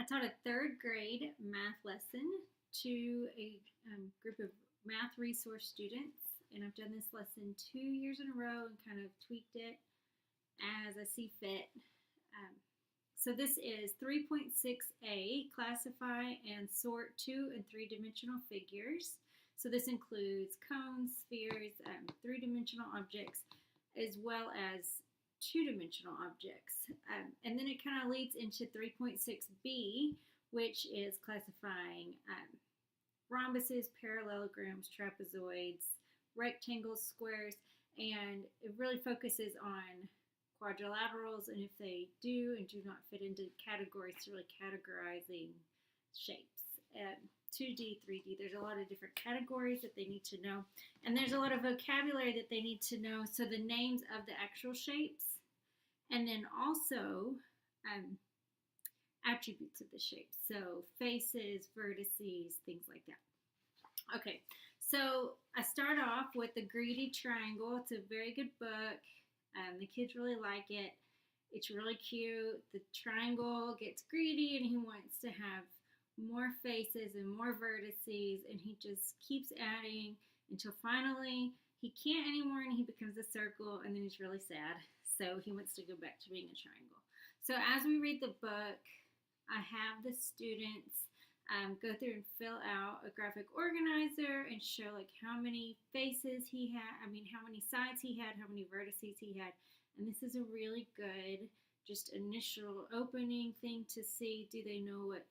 taught a third grade math lesson to a group of math resource students, and I've done this lesson 2 years in a row and kind of tweaked it as I see fit. So this is 3.6a, classify and sort 2 and 3-dimensional figures. So this includes cones, spheres, 3-dimensional objects, as well as 2-dimensional objects. And then it kind of leads into 3.6b, which is classifying rhombuses, parallelograms, trapezoids, rectangles, squares, and it really focuses on quadrilaterals, and if they do and do not fit into categories, to really categorizing shapes. 2D, 3D, there's a lot of different categories that they need to know, and there's a lot of vocabulary that they need to know, so the names of the actual shapes, and then also attributes of the shapes, so faces, vertices, things like that. Okay, so I start off with the Greedy Triangle. It's a very good book. The kids really like it. It's really cute. The triangle gets greedy and he wants to have more faces and more vertices, and he just keeps adding until finally he can't anymore and he becomes a circle, and then he's really sad. So he wants to go back to being a triangle. So as we read the book, I have the students go through and fill out a graphic organizer and show like how many faces he had, how many sides he had, how many vertices he had. And this is a really good just initial opening thing to see, do they know what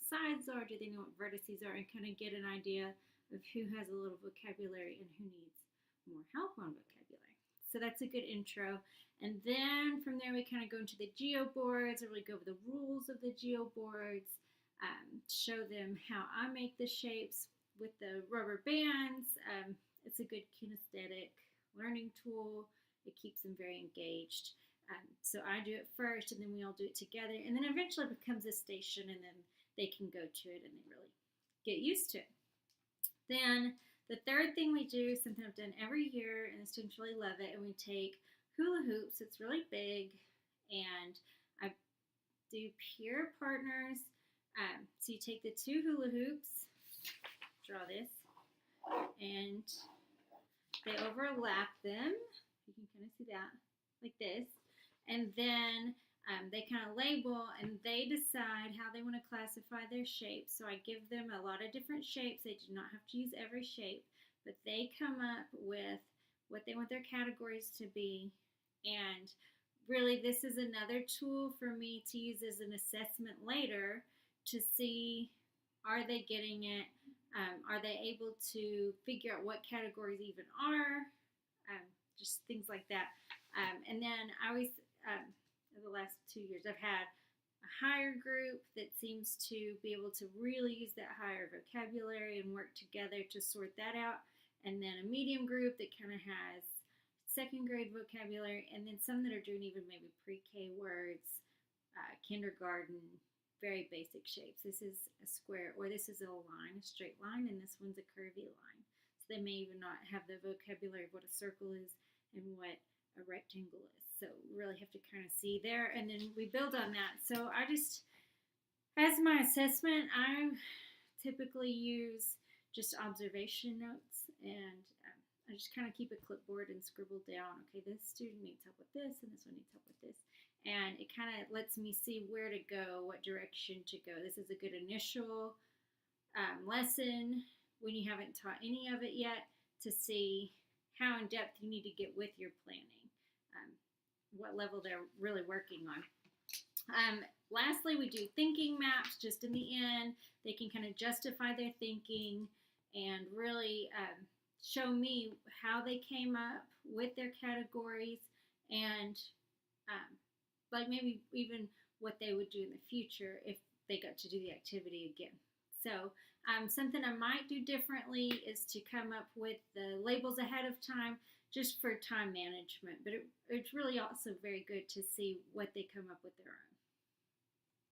sides are, do they know what vertices are, and kind of get an idea of who has a little vocabulary and who needs more help on vocabulary. So that's a good intro. And then from there we kind of go into the geoboards, and really go over the rules of the geoboards, show them how I make the shapes with the rubber bands. It's a good kinesthetic learning tool. It keeps them very engaged. So I do it first, and then we all do it together, and then eventually it becomes a station, and then they can go to it and they really get used to it. Then the third thing we do, something I've done every year, and the students really love it, and we take hula hoops. It's really big, and I do peer partners. So you take the two hula hoops, draw this, and they overlap them. You can kind of see that, like this. And then they kind of label, and they decide how they want to classify their shapes. So I give them a lot of different shapes. They do not have to use every shape, but they come up with what they want their categories to be. And really, this is another tool for me to use as an assessment later to see, are they getting it? Are they able to figure out what categories even are? Just things like that. And then I always, the last 2 years, I've had a higher group that seems to be able to really use that higher vocabulary and work together to sort that out. And then a medium group that kind of has second grade vocabulary, and then some that are doing even maybe pre-K words, kindergarten, very basic shapes. This is a square, or this is a line, a straight line, and this one's a curvy line. So they may even not have the vocabulary of what a circle is and what a rectangle is. So really have to kind of see there, and then we build on that. So I just, as my assessment, I typically use just observation notes, and I just kind of keep a clipboard and scribble down, okay, this student needs help with this, and this one needs help with this. And it kind of lets me see where to go, what direction to go. This is a good initial lesson when you haven't taught any of it yet, to see how in depth you need to get with your planning, what level they're really working on. Lastly, we do thinking maps just in the end. They can kind of justify their thinking and really show me how they came up with their categories, and like maybe even what they would do in the future if they got to do the activity again. So something I might do differently is to come up with the labels ahead of time, just for time management. But it's really also very good to see what they come up with their own.